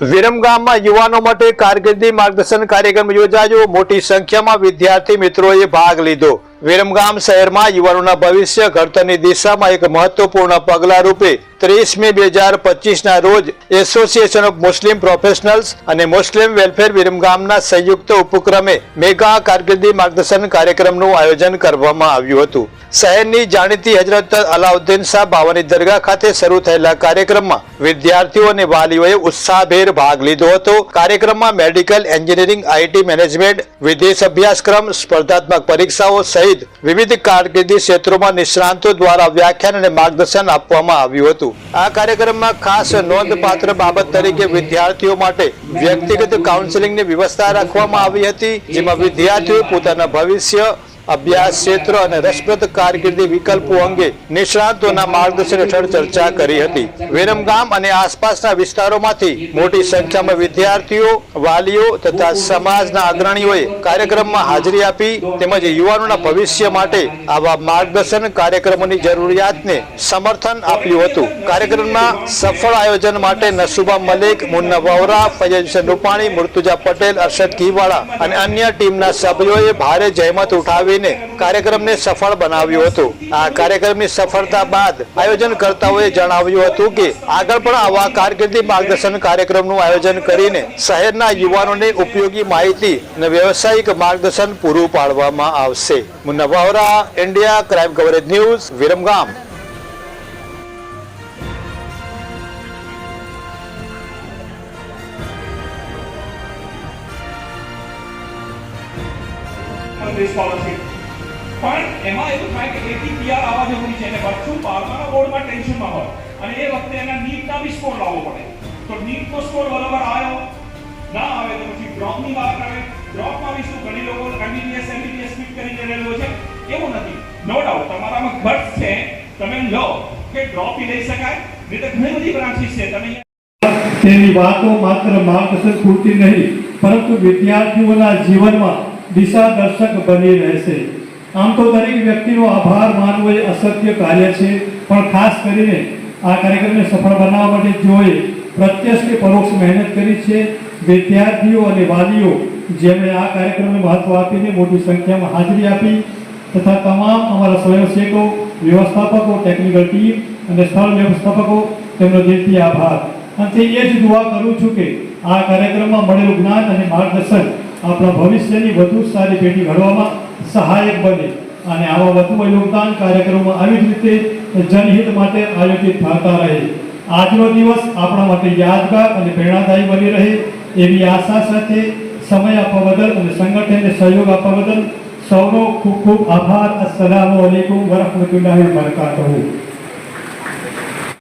વિરમગામમાં યુવાનો માટે કારકિર્દી માર્ગદર્શન કાર્યક્રમ યોજાયો। મોટી સંખ્યામાં વિદ્યાર્થી મિત્રોએ ભાગ લીધો। વિરમગામ શહેરમાં યુવાનોના ભવિષ્ય ઘડતરની દિશામાં એક મહત્વપૂર્ણ પગલા રૂપે 30 મે 2025ના રોજ એસોસિએશન ઓફ મુસ્લિમ પ્રોફેશનલ્સ અને મુસ્લિમ વેલફેર વિરમગામના સંયુક્ત ઉપક્રમે મેગા કારકિર્દી માર્ગદર્શન કાર્યક્રમનું આયોજન કરવામાં આવ્યું હતું। શહેરની જાણીતી હજરત અલાઉદ્દીન શાહ બાવાની દરગાહ ખાતે શરૂ થયેલા કાર્યક્રમમાં વિદ્યાર્થીઓ અને વાલીઓએ ઉત્સાહભેર ભાગ લીધો હતો। કાર્યક્રમમાં મેડિકલ એન્જિનિયરિંગ, આઈટી મેનેજમેન્ટ, વિદેશ અભ્યાસક્રમ, સ્પર્ધાત્મક પરીક્ષાઓ સહિત વિવિધ કારકિર્દી ક્ષેત્રોમાં નિષ્ણાંતો દ્વારા વ્યાખ્યાન અને માર્ગદર્શન આપવામાં આવ્યું હતું। આ કાર્યક્રમમાં ખાસ નોંધપાત્ર બાબત તરીકે વિદ્યાર્થીઓ માટે વ્યક્તિગત કાઉન્સેલિંગની વ્યવસ્થા રાખવામાં આવી હતી, જેમાં વિદ્યાર્થીઓ પોતાના ભવિષ્ય, અભ્યાસ ક્ષેત્ર અને રસપ્રદ કારકિર્દી વિકલ્પો અંગે નિષ્ણાંતોના માર્ગદર્શન હેઠળ ચર્ચા કરી હતી। વિરમગામ અને આસપાસના વિસ્તારોમાંથી મોટી સંખ્યામાં વિદ્યાર્થીઓ, વાલીઓ તથા સમાજના અગ્રણીઓએ કાર્યક્રમમાં હાજરી આપી તેમજ યુવાનોના ભવિષ્ય માટે આવા માર્ગદર્શન કાર્યક્રમોની જરૂરિયાતને સમર્થન આપ્યું હતું। કાર્યક્રમના સફળ આયોજન માટે નસુબા મલિક, મુન્ના વોહરા, ફૈઝ હુસૈન રૂપાણી, મુર્તુજા પટેલ, અરશદ ઘીવાળા અને અન્ય ટીમના સભ્યોએ ભારે જહેમત ઉઠાવી કાર્યક્રમને સફળ બનાવ્યો હતો। આ કાર્યક્રમની સફળતા બાદ આયોજનકર્તાઓએ જણાવ્યું હતું કે આગળ પણ આવા કારકિર્દી માર્ગદર્શન કાર્યક્રમનું આયોજન કરીને શહેરના યુવાનોને ઉપયોગી માહિતી અને વ્યવસાયિક માર્ગદર્શન પૂરું પાડવામાં આવશે। Munna Vohra, India crime coverage news, Viramgam. પણ એમાં એવું થાય કે એથી પીઆર આવવા જરૂરી છે અને બચ્ચું 12મા બોર્ડમાં ટેન્શનમાં હોય અને એ વખતે એના નીટના બી સ્કોર લાવવો પડે। તો નીટનો સ્કોર બરાબર આવ્યો ના આવે તો પછી ડ્રોપની વાત આવે। ડ્રોપમાં બી શું ઘણી લોકો એમબીબીએસ સ્પીડ કરીને રહેલો છે, એવું નથી। નો ડાઉટ તમારામાં ગટ્સ છે, તમે લો કે ડ્રોપ લઈ શકાય, નહીં તો ઘણી બધી બ્રાન્ચીસ છે। તમે તેની વાતો માત્ર માર્ગદર્શન પૂરતી નહીં પરંતુ વિદ્યાર્થીઓના જીવનમાં દિશા દર્શક બની રહેશે। આમ તો દરેક વ્યક્તિનો આભાર માનવો એ અશક્ય કાર્ય છે, પણ ખાસ કરીને આ કાર્યક્રમને સફળ બનાવવા માટે જેઓએ પ્રત્યક્ષ કે પરોક્ષ મહેનત કરી છે, વિદ્યાર્થીઓ અને વાલીઓ જેમણે આ કાર્યક્રમને મહત્વ આપીને મોટી સંખ્યામાં હાજરી આપી તથા તમામ અમારા સ્વયંસેવકો, વ્યવસ્થાપકો, ટેકનિકલ ટીમ અને સ્થળ વ્યવસ્થાપકો, તેમનો દિલથી આભાર। અને એ જ દુઆ કરું છું કે આ કાર્યક્રમમાં મળેલું જ્ઞાન અને માર્ગદર્શન આપણા ભવિષ્યની વધુ સારી પેઢી ઘડવામાં સહાયક બને અને આવા વધુ યોગદાન કાર્યક્રમો આવી જ રીતે જનહિત માટે આયોજિત થતા રહે। આજનો દિવસ આપણા માટે યાદગાર અને પ્રેરણાદાયી બની રહે એવી આશા સાથે સમય આપવા બદલ અને સંગઠનને સહયોગ આપવા બદલ સૌનો ખૂબ ખૂબ આભાર। અસ્સલામુ અલૈકુમ વરહમતુલ્લાહિ વબરકાતુહુ।